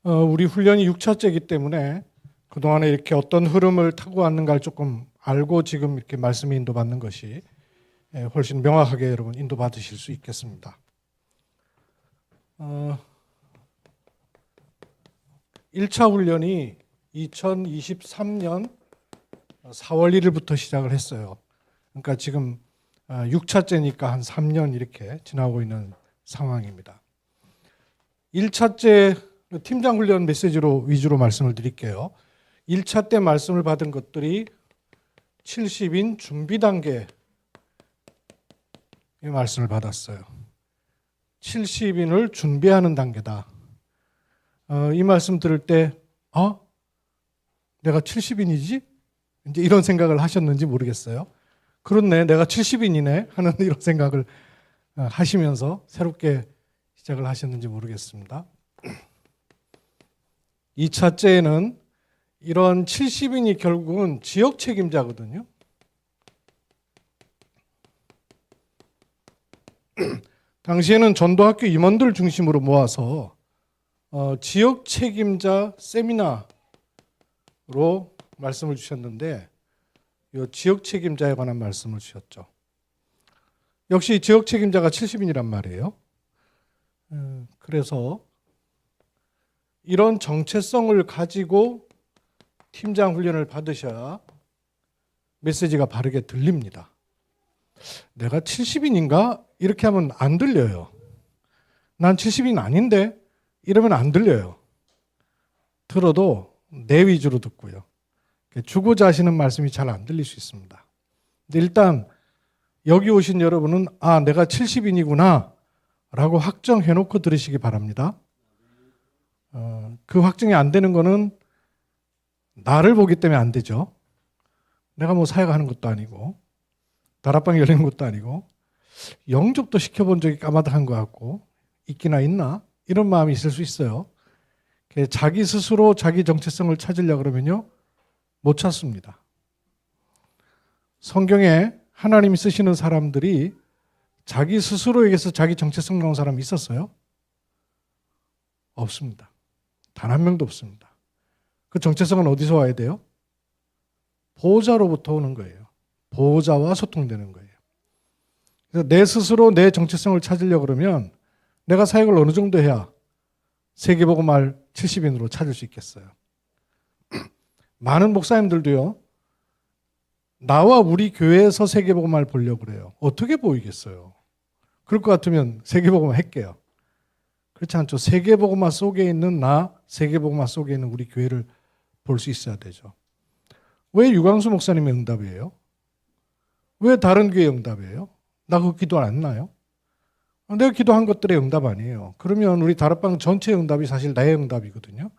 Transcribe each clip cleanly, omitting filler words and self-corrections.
우리 훈련이 6차째이기 때문에 그동안에 이렇게 어떤 흐름을 타고 왔는가를 조금 알고 지금 이렇게 말씀에 인도받는 것이 훨씬 명확하게 여러분 인도받으실 수 있겠습니다. 1차 훈련이 2023년 4월 1일부터 시작을 했어요. 그러니까 지금 6차째니까 한 3년 이렇게 지나고 있는 상황입니다. 1차째 팀장 훈련 메시지로 위주로 말씀을 드릴게요. 1차 때 말씀을 받은 것들이 70인 준비 단계의 말씀을 받았어요. 70인을 준비하는 단계다. 이 말씀 들을 때 내가 70인이지? 이제 이런 생각을 하셨는지 모르겠어요. 그렇네, 내가 70인이네 하는 이런 생각을 하시면서 새롭게 시작을 하셨는지 모르겠습니다. 2차째에는 이런 70인이 결국은 지역 책임자거든요. 당시에는 전도학교 임원들 중심으로 모아서 지역 책임자 세미나로 말씀을 주셨는데 이 지역 책임자에 관한 말씀을 주셨죠. 역시 지역 책임자가 70인이란 말이에요. 그래서 이런 정체성을 가지고 팀장 훈련을 받으셔야 메시지가 바르게 들립니다. 내가 70인인가? 이렇게 하면 안 들려요. 난 70인 아닌데? 이러면 안 들려요. 들어도 내 위주로 듣고요. 주고자 하시는 말씀이 잘 안 들릴 수 있습니다. 근데 일단 여기 오신 여러분은 내가 70인이구나 라고 확정해놓고 들으시기 바랍니다. 그 확정이 안 되는 거는 나를 보기 때문에 안 되죠. 내가 뭐 사역하는 것도 아니고 다락방이 열리는 것도 아니고 영접도 시켜본 적이 까마득한 것 같고 있기나 있나? 이런 마음이 있을 수 있어요. 자기 스스로 자기 정체성을 찾으려고 그러면요 못 찾습니다. 성경에 하나님이 쓰시는 사람들이 자기 스스로에게서 자기 정체성 나온 사람이 있었어요? 없습니다. 단 한 명도 없습니다. 그 정체성은 어디서 와야 돼요? 보호자로부터 오는 거예요. 보호자와 소통되는 거예요. 그래서 내 스스로 내 정체성을 찾으려고 그러면 내가 사역을 어느 정도 해야 세계복음화 70인으로 찾을 수 있겠어요. 많은 목사님들도요, 나와 우리 교회에서 세계복음화를 보려고 그래요. 어떻게 보이겠어요? 그럴 것 같으면 세계복음화 할게요. 그렇지 않죠. 세계복음화 속에 있는 나, 세계복음화 속에 있는 우리 교회를 볼 수 있어야 되죠. 왜 유광수 목사님의 응답이에요? 왜 다른 교회의 응답이에요? 나 그 기도 안 했나요? 내가 기도한 것들의 응답 아니에요. 그러면 우리 다락방 전체의 응답이 사실 나의 응답이거든요.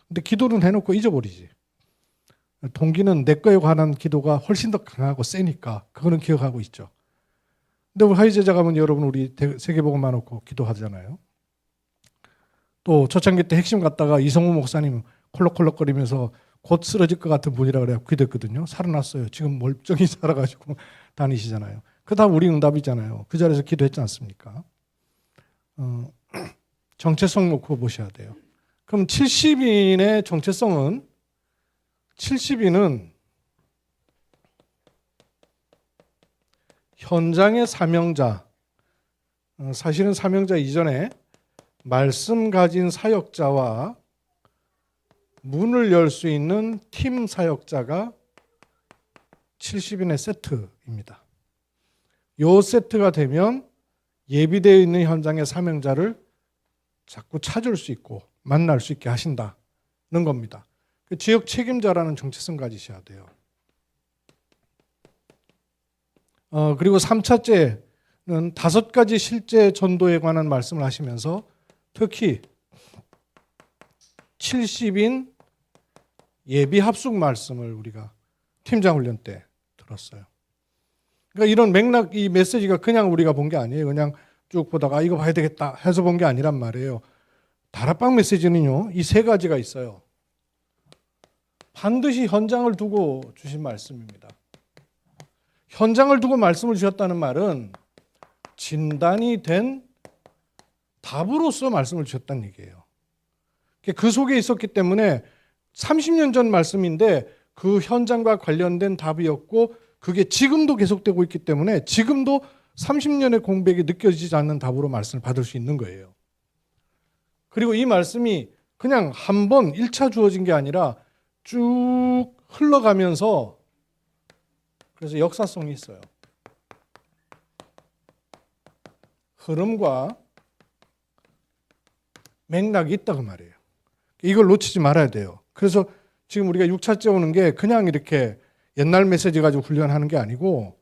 근데 기도는 해놓고 잊어버리지. 동기는 내 거에 관한 기도가 훨씬 더 강하고 세니까 그거는 기억하고 있죠. 근데 우리 하이제자 가면 여러분 우리 세계복음화 놓고 기도하잖아요. 또 초창기 때 핵심 갔다가 이성우 목사님 콜록콜록거리면서 곧 쓰러질 것 같은 분이라 그래요. 기도했거든요. 살아났어요. 지금 멀쩡히 살아가지고 다니시잖아요. 그 다 우리 응답이잖아요. 그 자리에서 기도했지 않습니까? 정체성 놓고 보셔야 돼요. 그럼 70인의 정체성은 70인은 현장의 사명자, 사실은 사명자 이전에 말씀 가진 사역자와 문을 열 수 있는 팀 사역자가 70인의 세트입니다. 이 세트가 되면 예비되어 있는 현장의 사명자를 자꾸 찾을 수 있고 만날 수 있게 하신다는 겁니다. 그 지역 책임자라는 정체성 가지셔야 돼요. 그리고 3차째는 5가지 실제 전도에 관한 말씀을 하시면서 특히 70인 예비 합숙 말씀을 우리가 팀장 훈련 때 들었어요. 그러니까 이런 맥락, 이 메시지가 그냥 우리가 본 게 아니에요. 그냥 쭉 보다가 이거 봐야 되겠다 해서 본 게 아니란 말이에요. 다락방 메시지는요, 이 3가지가 있어요. 반드시 현장을 두고 주신 말씀입니다. 현장을 두고 말씀을 주셨다는 말은 진단이 된 답으로서 말씀을 주셨다는 얘기예요. 그 속에 있었기 때문에 30년 전 말씀인데 그 현장과 관련된 답이었고 그게 지금도 계속되고 있기 때문에 지금도 30년의 공백이 느껴지지 않는 답으로 말씀을 받을 수 있는 거예요. 그리고 이 말씀이 그냥 한 번 1차 주어진 게 아니라 쭉 흘러가면서 그래서 역사성이 있어요. 흐름과 맥락이 있다고 말이에요. 이걸 놓치지 말아야 돼요. 그래서 지금 우리가 6차째 오는 게 그냥 이렇게 옛날 메시지 가지고 훈련하는 게 아니고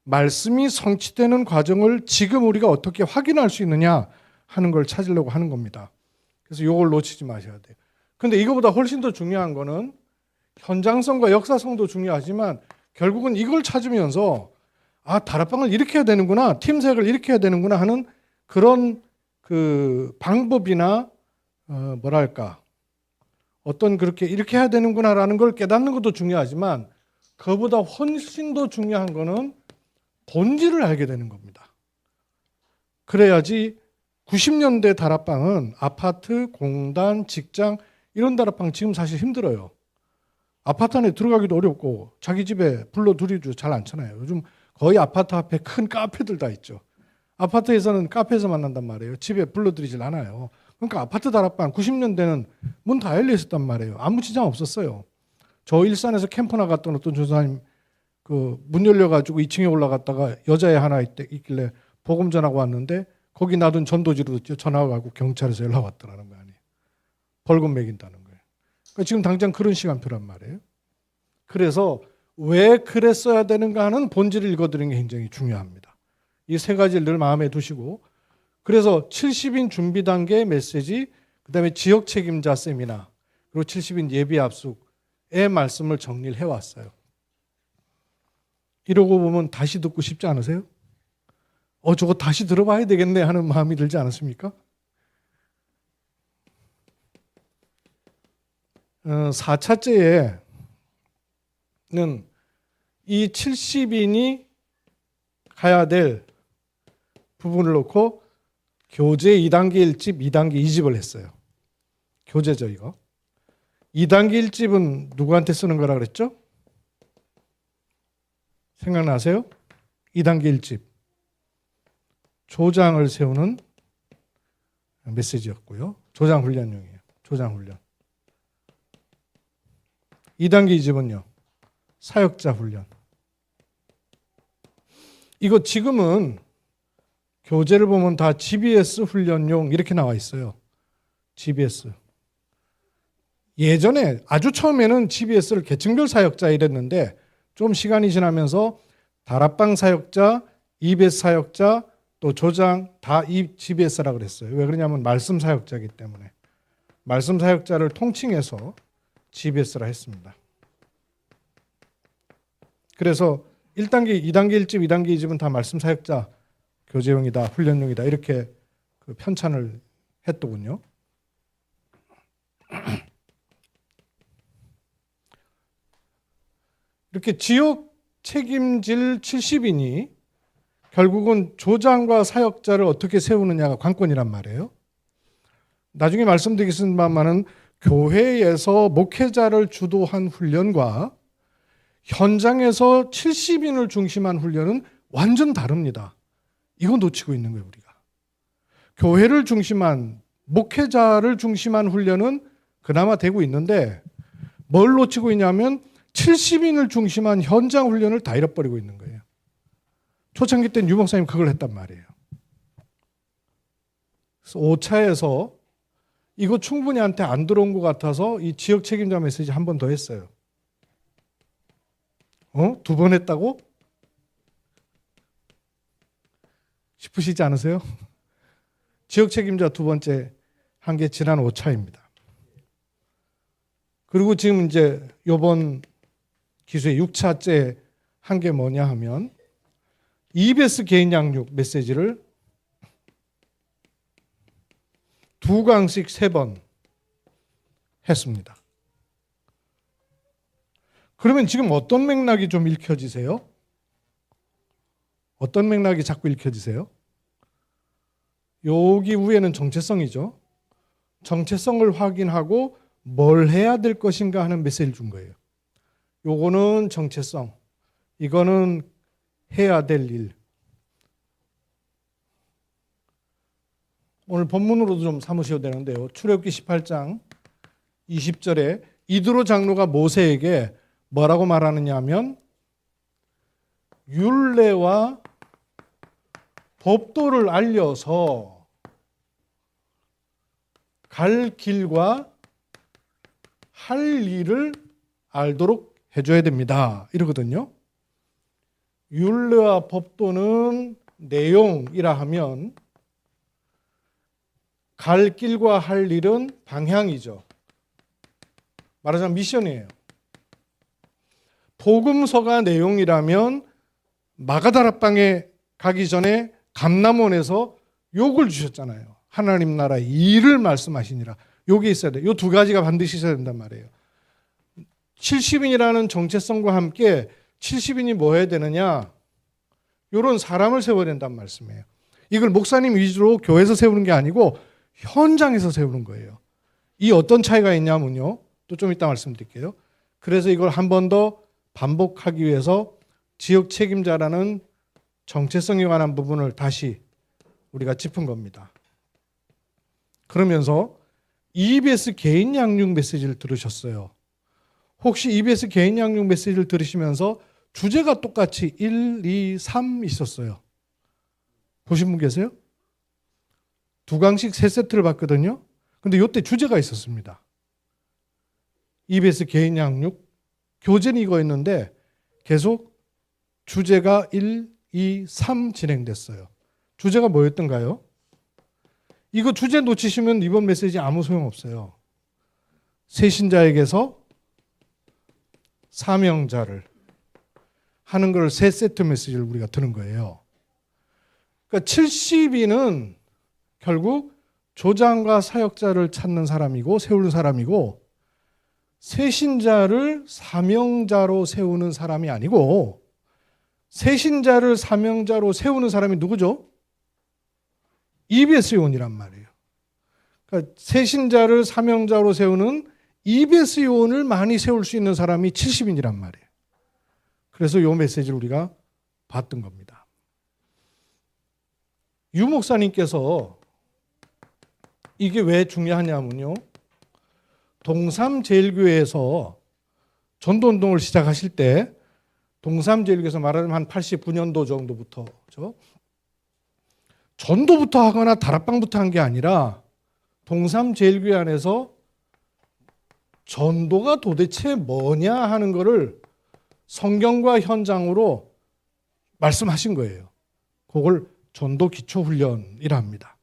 말씀이 성취되는 과정을 지금 우리가 어떻게 확인할 수 있느냐 하는 걸 찾으려고 하는 겁니다. 그래서 이걸 놓치지 마셔야 돼요. 근데 이거보다 훨씬 더 중요한 거는 현장성과 역사성도 중요하지만 결국은 이걸 찾으면서 아, 다락방을 이렇게 해야 되는구나, 팀색을 이렇게 해야 되는구나 하는 그런 그 방법이나 뭐랄까 어떤 그렇게 이렇게 해야 되는구나라는 걸 깨닫는 것도 중요하지만 그보다 훨씬 더 중요한 거는 본질을 알게 되는 겁니다. 그래야지 90년대 다락방은 아파트, 공단, 직장 이런 다락방 지금 사실 힘들어요. 아파트 안에 들어가기도 어렵고 자기 집에 불러들이도 잘 않잖아요. 요즘 거의 아파트 앞에 큰 카페들 다 있죠. 아파트에서는 카페에서 만난단 말이에요. 집에 불러들이질 않아요. 그러니까 아파트 다락방 90년대는 문 다 열려 있었단 말이에요. 아무 지장 없었어요. 저 일산에서 캠프 나갔던 어떤 조사님 그 문 열려가지고 2층에 올라갔다가 여자애 하나 있길래 보금 전화가 왔는데 거기 놔둔 전도지로 전화가 가고 경찰에서 연락 왔더라는 거 아니에요. 벌금 매긴다는 거예요. 그러니까 지금 당장 그런 시간표란 말이에요. 그래서 왜 그랬어야 되는가 하는 본질을 읽어드리는 게 굉장히 중요합니다. 이 세 가지를 늘 마음에 두시고 그래서 70인 준비 단계 메시지, 그 다음에 지역 책임자 세미나, 그리고 70인 예비 압숙의 말씀을 정리를 해왔어요. 이러고 보면 다시 듣고 싶지 않으세요? 저거 다시 들어봐야 되겠네 하는 마음이 들지 않으십니까? 4차째에는 이 70인이 가야 될 부분을 놓고 교재 2단계 1집, 2단계 2집을 했어요. 교재죠, 이거. 2단계 1집은 누구한테 쓰는 거라 그랬죠? 생각나세요? 2단계 1집. 조장을 세우는 메시지였고요. 조장 훈련용이에요. 조장 훈련. 2단계 2집은요. 사역자 훈련. 이거 지금은 교재를 보면 다 GBS 훈련용 이렇게 나와 있어요. GBS. 예전에 아주 처음에는 GBS를 계층별 사역자 이랬는데 좀 시간이 지나면서 다락방 사역자, EBS 사역자, 또 조장 다 이 GBS라 그랬어요. 왜 그러냐면 말씀 사역자이기 때문에. 말씀 사역자를 통칭해서 GBS라 했습니다. 그래서 1단계, 2단계 1집, 2단계 2집은 다 말씀 사역자 교재용이다, 훈련용이다 이렇게 그 편찬을 했더군요. 이렇게 지역 책임질 70인이 결국은 조장과 사역자를 어떻게 세우느냐가 관건이란 말이에요. 나중에 말씀드리겠습니다만은 교회에서 목회자를 주도한 훈련과 현장에서 70인을 중심한 훈련은 완전 다릅니다. 이거 놓치고 있는 거예요, 우리가. 교회를 중심한, 목회자를 중심한 훈련은 그나마 되고 있는데 뭘 놓치고 있냐면 70인을 중심한 현장 훈련을 다 잃어버리고 있는 거예요. 초창기 때는 유 목사님 그걸 했단 말이에요. 그래서 5차에서 이거 충분히 한테 안 들어온 것 같아서 이 지역 책임자 메시지 한 번 더 했어요. 2번 했다고? 싶으시지 않으세요? 지역 책임자 두 번째 한 게 지난 5차입니다. 그리고 지금 이제 이번 기수의 6차째 한 게 뭐냐 하면 EBS 개인 양육 메시지를 2강씩 3번 했습니다. 그러면 지금 어떤 맥락이 좀 읽혀지세요? 어떤 맥락이 자꾸 읽혀지세요? 여기 위에는 정체성이죠. 정체성을 확인하고 뭘 해야 될 것인가 하는 메시지를 준 거예요. 요거는 정체성, 이거는 해야 될 일. 오늘 본문으로도 좀 삼으셔도 되는데요. 출애굽기 18장 20절에 이드로 장로가 모세에게 뭐라고 말하느냐 하면 율례와 법도를 알려서 갈 길과 할 일을 알도록 해줘야 됩니다. 이러거든요. 율례와 법도는 내용이라 하면 갈 길과 할 일은 방향이죠. 말하자면 미션이에요. 복음서가 내용이라면 마가다락방에 가기 전에 감람원에서 욕을 주셨잖아요. 하나님 나라 일을 말씀하시니라. 여기 있어야 돼요. 이 두 가지가 반드시 있어야 된단 말이에요. 70인이라는 정체성과 함께 70인이 뭐 해야 되느냐? 이런 사람을 세워야 된다는 말씀이에요. 이걸 목사님 위주로 교회에서 세우는 게 아니고 현장에서 세우는 거예요. 이 어떤 차이가 있냐면요. 또 좀 이따 말씀드릴게요. 그래서 이걸 한 번 더 반복하기 위해서 지역 책임자라는 정체성에 관한 부분을 다시 우리가 짚은 겁니다. 그러면서 EBS 개인 양육 메시지를 들으셨어요. 혹시 EBS 개인 양육 메시지를 들으시면서 주제가 똑같이 1, 2, 3 있었어요. 보신 분 계세요? 2강씩 3세트를 봤거든요. 근데 이때 주제가 있었습니다. EBS 개인 양육 교재는 이거였는데 계속 주제가 1, 2, 3 진행됐어요. 주제가 뭐였던가요? 이거 주제 놓치시면 이번 메시지 아무 소용없어요. 새신자에게서 사명자를 하는 걸 3세트 메시지를 우리가 들은 거예요. 그러니까 70인은 결국 조장과 사역자를 찾는 사람이고 세우는 사람이고 새신자를 사명자로 세우는 사람이 아니고 새신자를 사명자로 세우는 사람이 누구죠? EBS 요원이란 말이에요. 그러니까 새신자를 사명자로 세우는 EBS 요원을 많이 세울 수 있는 사람이 70인이란 말이에요. 그래서 이 메시지를 우리가 봤던 겁니다. 유 목사님께서 이게 왜 중요하냐면요. 동삼제일교회에서 전도운동을 시작하실 때 동삼제일교회에서 말하자면 한 89년도 정도부터죠. 전도부터 하거나 다락방부터 한 게 아니라 동삼제일교회 안에서 전도가 도대체 뭐냐 하는 것을 성경과 현장으로 말씀하신 거예요. 그걸 전도 기초훈련이라 합니다.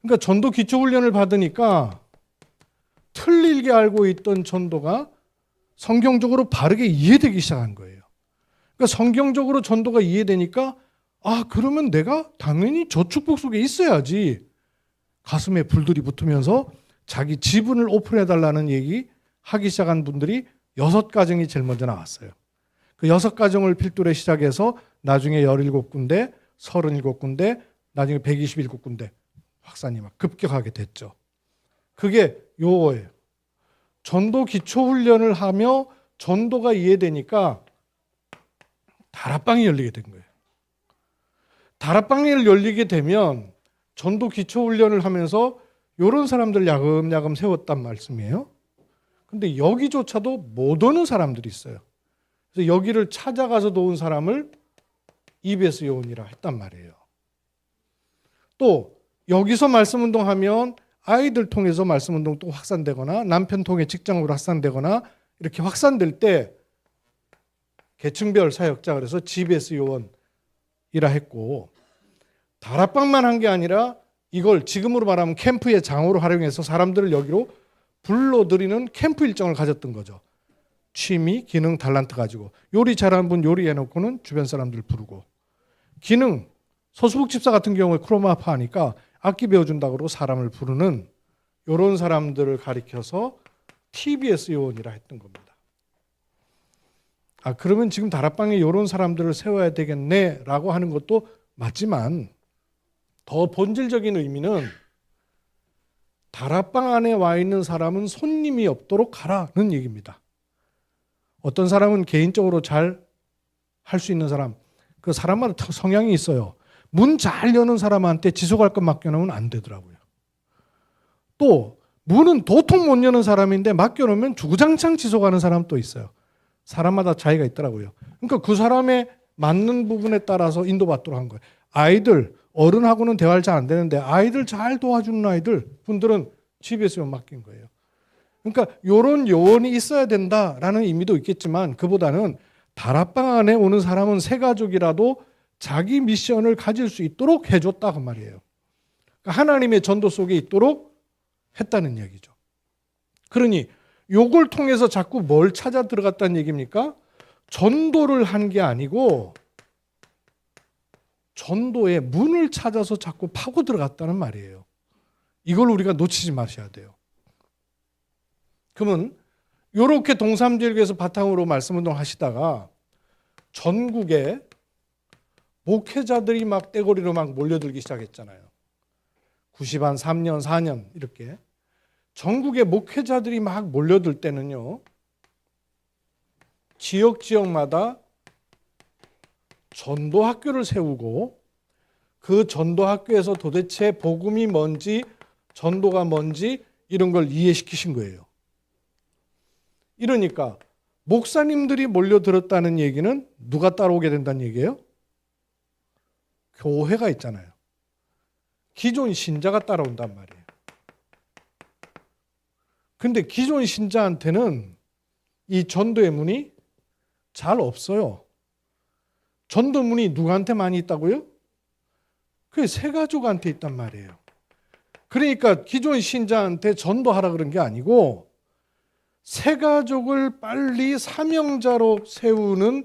그러니까 전도 기초훈련을 받으니까 틀리게 알고 있던 전도가 성경적으로 바르게 이해되기 시작한 거예요. 그러니까 성경적으로 전도가 이해되니까 그러면 내가 당연히 저 축복 속에 있어야지. 가슴에 불들이 붙으면서 자기 지분을 오픈해달라는 얘기 하기 시작한 분들이 6가정이 제일 먼저 나왔어요. 그 6가정을 필두로 시작해서 나중에 17군데, 37군데, 나중에 127군데 확산이 막 급격하게 됐죠. 그게 요거예요. 전도 기초훈련을 하며 전도가 이해되니까 다락방이 열리게 된 거예요. 다락방이 열리게 되면 전도 기초훈련을 하면서 이런 사람들 야금야금 세웠단 말씀이에요. 근데 여기조차도 못 오는 사람들이 있어요. 그래서 여기를 찾아가서 도운 사람을 EBS 요원이라 했단 말이에요. 또 여기서 말씀운동하면 아이들 통해서 말씀운동 또 확산되거나 남편 통해 직장으로 확산되거나 이렇게 확산될 때 계층별 사역자 그래서 GBS 요원이라 했고 다락방만 한 게 아니라 이걸 지금으로 말하면 캠프의 장으로 활용해서 사람들을 여기로 불러들이는 캠프 일정을 가졌던 거죠. 취미, 기능, 달란트 가지고 요리 잘하는 분 요리해놓고는 주변 사람들 부르고 기능, 서수복 집사 같은 경우에 크로마파 하니까 악기 배워준다고 그러고 사람을 부르는 이런 사람들을 가리켜서 TBS 요원이라 했던 겁니다. 그러면 지금 다락방에 이런 사람들을 세워야 되겠네라고 하는 것도 맞지만 더 본질적인 의미는 다락방 안에 와 있는 사람은 손님이 없도록 가라는 얘기입니다. 어떤 사람은 개인적으로 잘 할 수 있는 사람, 그 사람마다 성향이 있어요. 문 잘 여는 사람한테 지속할 것 맡겨놓으면 안 되더라고요. 또 문은 도통 못 여는 사람인데 맡겨놓으면 주구장창 지속하는 사람도 있어요. 사람마다 차이가 있더라고요. 그러니까 그 사람의 맞는 부분에 따라서 인도받도록 한 거예요. 아이들, 어른하고는 대화를 잘 안 되는데 아이들 잘 도와주는 아이들 분들은 집에 있으면 맡긴 거예요. 그러니까 이런 요원이 있어야 된다라는 의미도 있겠지만 그보다는 다락방 안에 오는 사람은 새 가족이라도 자기 미션을 가질 수 있도록 해줬다 그 말이에요. 그러니까 하나님의 전도 속에 있도록 했다는 얘기죠. 그러니 요걸 통해서 자꾸 뭘 찾아 들어갔다는 얘기입니까? 전도를 한 게 아니고 전도의 문을 찾아서 자꾸 파고 들어갔다는 말이에요. 이걸 우리가 놓치지 마셔야 돼요. 그러면 이렇게 동삼지역에서 바탕으로 말씀운동 하시다가 전국에 목회자들이 막 떼거리로 막 몰려들기 시작했잖아요. 90한 3년, 4년 이렇게 전국에 목회자들이 막 몰려들 때는요. 지역마다 전도학교를 세우고 그 전도학교에서 도대체 복음이 뭔지 전도가 뭔지 이런 걸 이해시키신 거예요. 이러니까 목사님들이 몰려들었다는 얘기는 누가 따라오게 된다는 얘기예요? 교회가 있잖아요. 기존 신자가 따라온단 말이에요. 근데 기존 신자한테는 이 전도의 문이 잘 없어요. 전도문이 누구한테 많이 있다고요? 그게 새 가족한테 있단 말이에요. 그러니까 기존 신자한테 전도하라 그런 게 아니고 새 가족을 빨리 사명자로 세우는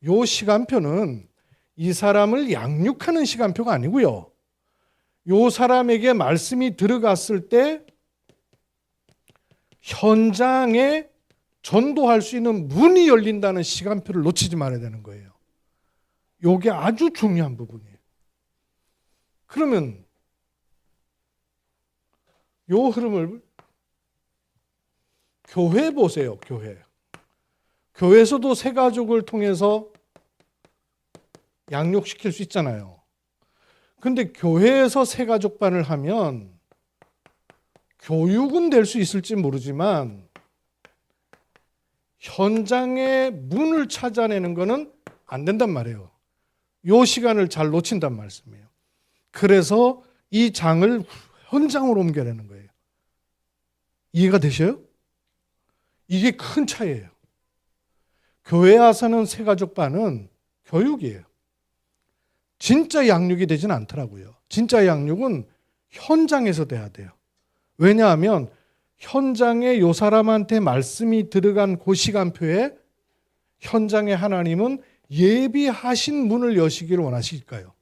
요 시간표는 이 사람을 양육하는 시간표가 아니고요. 요 사람에게 말씀이 들어갔을 때 현장에 전도할 수 있는 문이 열린다는 시간표를 놓치지 말아야 되는 거예요. 요게 아주 중요한 부분이에요. 그러면 요 흐름을 교회 보세요. 교회. 교회에서도 새 가족을 통해서 양육시킬 수 있잖아요. 근데 교회에서 새 가족반을 하면 교육은 될 수 있을지 모르지만 현장의 문을 찾아내는 거는 안 된단 말이에요. 요 시간을 잘 놓친단 말씀이에요. 그래서 이 장을 현장으로 옮겨내는 거예요. 이해가 되셔요? 이게 큰 차이예요. 교회 와서는 새가족반은 교육이에요. 진짜 양육이 되진 않더라고요. 진짜 양육은 현장에서 돼야 돼요. 왜냐하면 현장에 요 사람한테 말씀이 들어간 그 시간표에 현장에 하나님은 예비하신 문을 여시기를 원하실까요?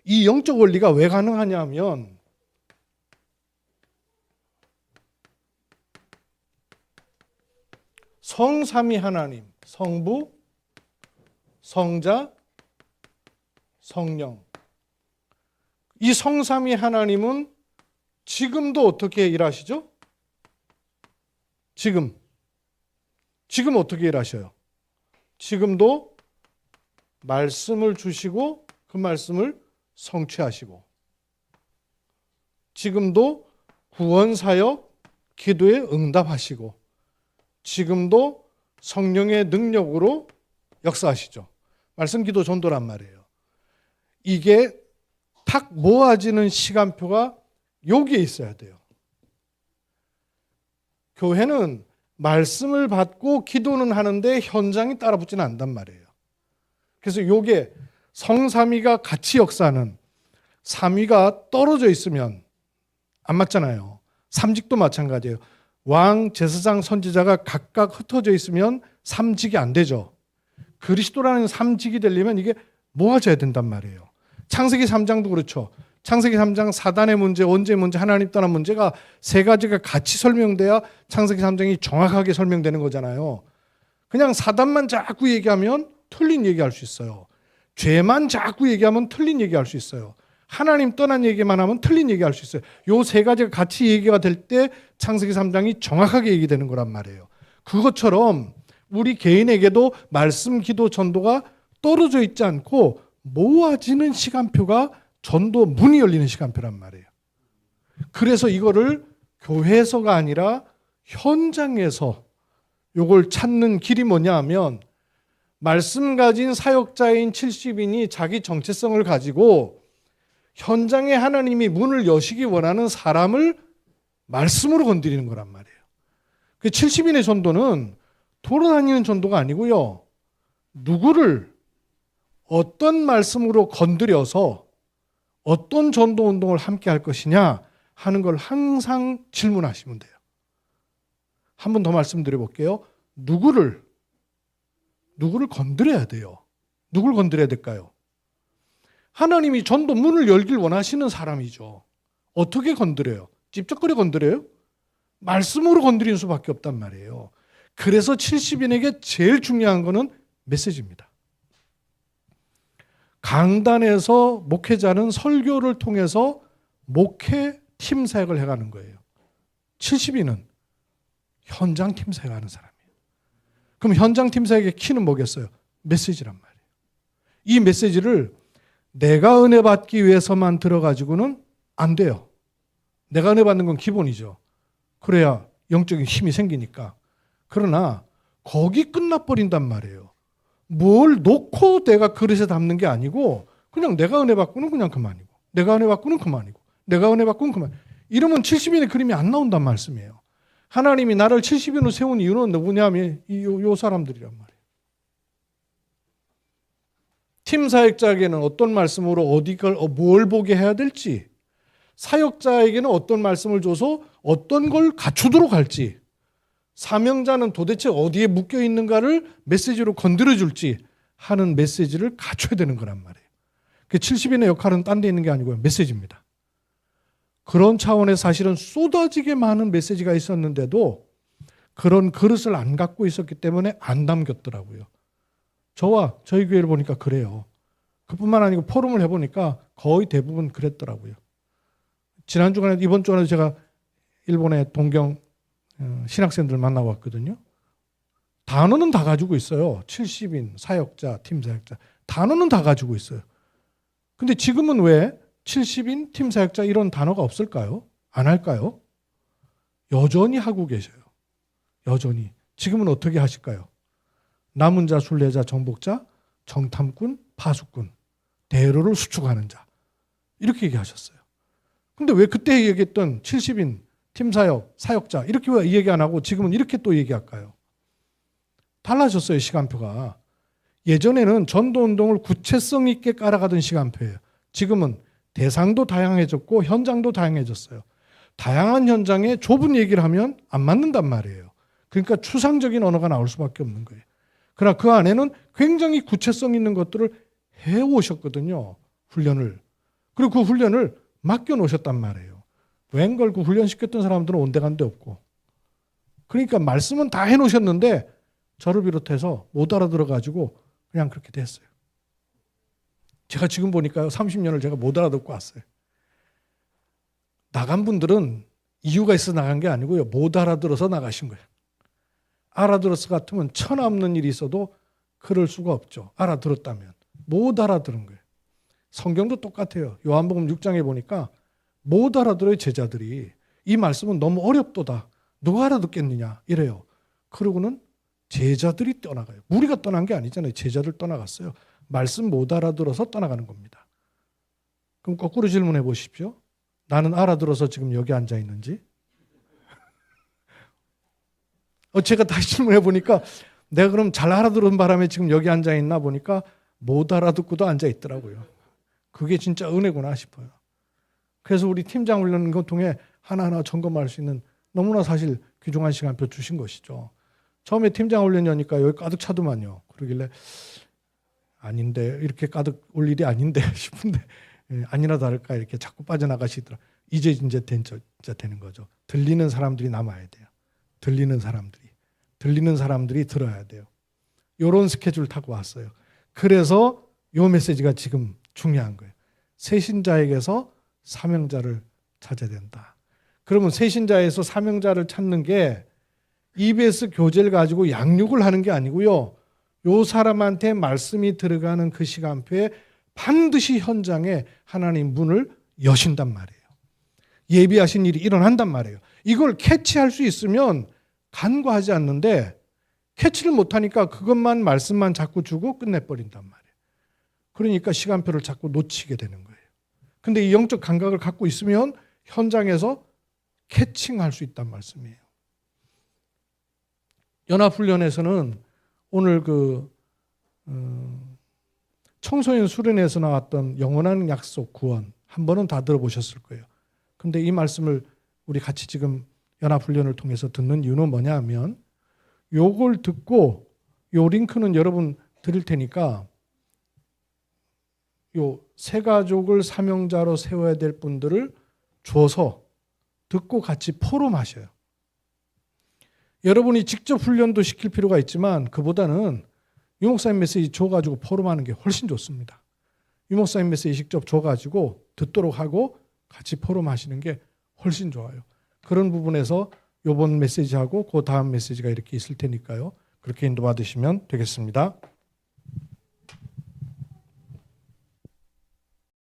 이 영적 원리가 왜 가능하냐면 성삼위 하나님, 성부, 성자, 성령. 이 성삼위 하나님은 지금도 어떻게 일하시죠? 지금 어떻게 일하셔요? 지금도 말씀을 주시고 그 말씀을 성취하시고 지금도 구원사역 기도에 응답하시고 지금도 성령의 능력으로 역사하시죠. 말씀 기도 전도란 말이에요. 이게 탁 모아지는 시간표가 여기에 있어야 돼요. 교회는 말씀을 받고 기도는 하는데 현장이 따라붙지는 않단 말이에요. 그래서 이게 성삼위가 같이 역사하는 삼위가 떨어져 있으면 안 맞잖아요. 삼직도 마찬가지예요. 왕, 제사장, 선지자가 각각 흩어져 있으면 삼직이 안 되죠. 그리스도라는 삼직이 되려면 이게 모아져야 된단 말이에요. 창세기 3장도 그렇죠. 창세기 3장 사단의 문제, 원죄의 문제, 하나님 떠난 문제가 세 가지가 같이 설명돼야 창세기 3장이 정확하게 설명되는 거잖아요. 그냥 사단만 자꾸 얘기하면 틀린 얘기할 수 있어요. 죄만 자꾸 얘기하면 틀린 얘기할 수 있어요. 하나님 떠난 얘기만 하면 틀린 얘기할 수 있어요. 요 세 가지가 같이 얘기가 될 때 창세기 3장이 정확하게 얘기되는 거란 말이에요. 그것처럼 우리 개인에게도 말씀, 기도, 전도가 떨어져 있지 않고 모아지는 시간표가 전도 문이 열리는 시간표란 말이에요. 그래서 이거를 교회에서가 아니라 현장에서 요걸 찾는 길이 뭐냐 하면 말씀 가진 사역자인 70인이 자기 정체성을 가지고 현장에 하나님이 문을 여시기 원하는 사람을 말씀으로 건드리는 거란 말이에요. 그 70인의 전도는 돌아다니는 전도가 아니고요. 누구를 어떤 말씀으로 건드려서 어떤 전도 운동을 함께 할 것이냐 하는 걸 항상 질문하시면 돼요. 한 번 더 말씀드려 볼게요. 누구를 건드려야 돼요. 누굴 건드려야 될까요? 하나님이 전도 문을 열길 원하시는 사람이죠. 어떻게 건드려요? 찝쩍거려 건드려요? 말씀으로 건드리는 수밖에 없단 말이에요. 그래서 70인에게 제일 중요한 거는 메시지입니다. 강단에서 목회자는 설교를 통해서 목회 팀 사역을 해가는 거예요. 70인은 현장 팀 사역하는 사람이에요. 그럼 현장 팀 사역의 키는 뭐겠어요? 메시지란 말이에요. 이 메시지를 내가 은혜 받기 위해서만 들어가지고는 안 돼요. 내가 은혜 받는 건 기본이죠. 그래야 영적인 힘이 생기니까. 그러나 거기 끝나버린단 말이에요. 뭘 놓고 내가 그릇에 담는 게 아니고 그냥 내가 은혜 받고는 그냥 그만이고 내가 은혜 받고는 그만이고 내가 은혜 받고는 그만. 이러면 70인의 그림이 안 나온단 말씀이에요. 하나님이 나를 70인으로 세운 이유는 누구냐면 요 사람들이란 말이에요. 팀 사역자에게는 어떤 말씀으로 뭘 보게 해야 될지, 사역자에게는 어떤 말씀을 줘서 어떤 걸 갖추도록 할지, 사명자는 도대체 어디에 묶여 있는가를 메시지로 건드려 줄지 하는 메시지를 갖춰야 되는 거란 말이에요. 그 70인의 역할은 딴 데 있는 게 아니고요. 메시지입니다. 그런 차원에서 사실은 쏟아지게 많은 메시지가 있었는데도 그런 그릇을 안 갖고 있었기 때문에 안 담겼더라고요. 저와 저희 교회를 보니까 그래요. 그뿐만 아니고 포럼을 해보니까 거의 대부분 그랬더라고요. 지난 주간에 이번 주간에 제가 일본의 동경 신학생들 만나고 왔거든요. 단어는 다 가지고 있어요. 70인, 사역자, 팀 사역자. 단어는 다 가지고 있어요. 근데 지금은 왜 70인, 팀 사역자 이런 단어가 없을까요? 안 할까요? 여전히 하고 계셔요. 여전히. 지금은 어떻게 하실까요? 남은 자, 순례자, 정복자, 정탐꾼, 파수꾼, 대로를 수축하는 자. 이렇게 얘기하셨어요. 근데 왜 그때 얘기했던 70인, 팀사역, 사역자 이렇게 왜 얘기 안 하고 지금은 이렇게 또 얘기할까요? 달라졌어요. 시간표가. 예전에는 전도운동을 구체성 있게 깔아가던 시간표예요. 지금은 대상도 다양해졌고 현장도 다양해졌어요. 다양한 현장에 좁은 얘기를 하면 안 맞는단 말이에요. 그러니까 추상적인 언어가 나올 수밖에 없는 거예요. 그러나 그 안에는 굉장히 구체성 있는 것들을 해오셨거든요. 훈련을. 그리고 그 훈련을 맡겨놓으셨단 말이에요. 웬걸 그 훈련시켰던 사람들은 온데간데 없고. 그러니까 말씀은 다 해놓으셨는데 저를 비롯해서 못 알아들어가지고 그냥 그렇게 됐어요. 제가 지금 보니까요. 30년을 제가 못 알아듣고 왔어요. 나간 분들은 이유가 있어서 나간 게 아니고요. 못 알아들어서 나가신 거예요. 알아들었을 것 같으면 천하 없는 일이 있어도 그럴 수가 없죠. 알아들었다면. 못 알아들은 거예요. 성경도 똑같아요. 요한복음 6장에 보니까 못 알아들어요. 제자들이. 이 말씀은 너무 어렵도다. 누가 알아듣겠느냐 이래요. 그러고는 제자들이 떠나가요. 우리가 떠난 게 아니잖아요. 제자들 떠나갔어요. 말씀 못 알아들어서 떠나가는 겁니다. 그럼 거꾸로 질문해 보십시오. 나는 알아들어서 지금 여기 앉아 있는지? 제가 다시 질문해 보니까 내가 그럼 잘 알아들은 바람에 지금 여기 앉아 있나 보니까 못 알아듣고도 앉아 있더라고요. 그게 진짜 은혜구나 싶어요. 그래서 우리 팀장 훈련 것 통해 하나하나 점검할 수 있는 너무나 사실 귀중한 시간표 주신 것이죠. 처음에 팀장 훈련이니까 여기 가득 차더만요. 그러길래 아닌데 이렇게 가득 올 일이 아닌데 싶은데 아니나 다를까 이렇게 자꾸 빠져나가시더라. 이제 진짜 되는 거죠. 들리는 사람들이 남아야 돼요. 들리는 사람들이 들어야 돼요. 이런 스케줄 타고 왔어요. 그래서 이 메시지가 지금 중요한 거예요. 새신자에게서 사명자를 찾아야 된다. 그러면 새신자에서 사명자를 찾는 게 EBS 교재를 가지고 양육을 하는 게 아니고요. 요 사람한테 말씀이 들어가는 그 시간표에 반드시 현장에 하나님 문을 여신단 말이에요. 예비하신 일이 일어난단 말이에요. 이걸 캐치할 수 있으면 간과하지 않는데 캐치를 못하니까 그것만 말씀만 자꾸 주고 끝내버린단 말이에요. 그러니까 시간표를 자꾸 놓치게 되는 거예요. 근데 이 영적 감각을 갖고 있으면 현장에서 캐칭할 수 있단 말씀이에요. 연합훈련에서는 오늘 청소년 수련회에서 나왔던 영원한 약속 구원 한 번은 다 들어보셨을 거예요. 근데 이 말씀을 우리 같이 지금 연합훈련을 통해서 듣는 이유는 뭐냐 하면 요걸 듣고 요 링크는 여러분 드릴 테니까 요 새 가족을 사명자로 세워야 될 분들을 줘서 듣고 같이 포럼하셔요. 여러분이 직접 훈련도 시킬 필요가 있지만 그보다는 유 목사님 메시지 줘가지고 포럼하는 게 훨씬 좋습니다. 유 목사님 메시지 직접 줘가지고 듣도록 하고 같이 포럼하시는 게 훨씬 좋아요. 그런 부분에서 이번 메시지하고 그 다음 메시지가 이렇게 있을 테니까요. 그렇게 인도받으시면 되겠습니다.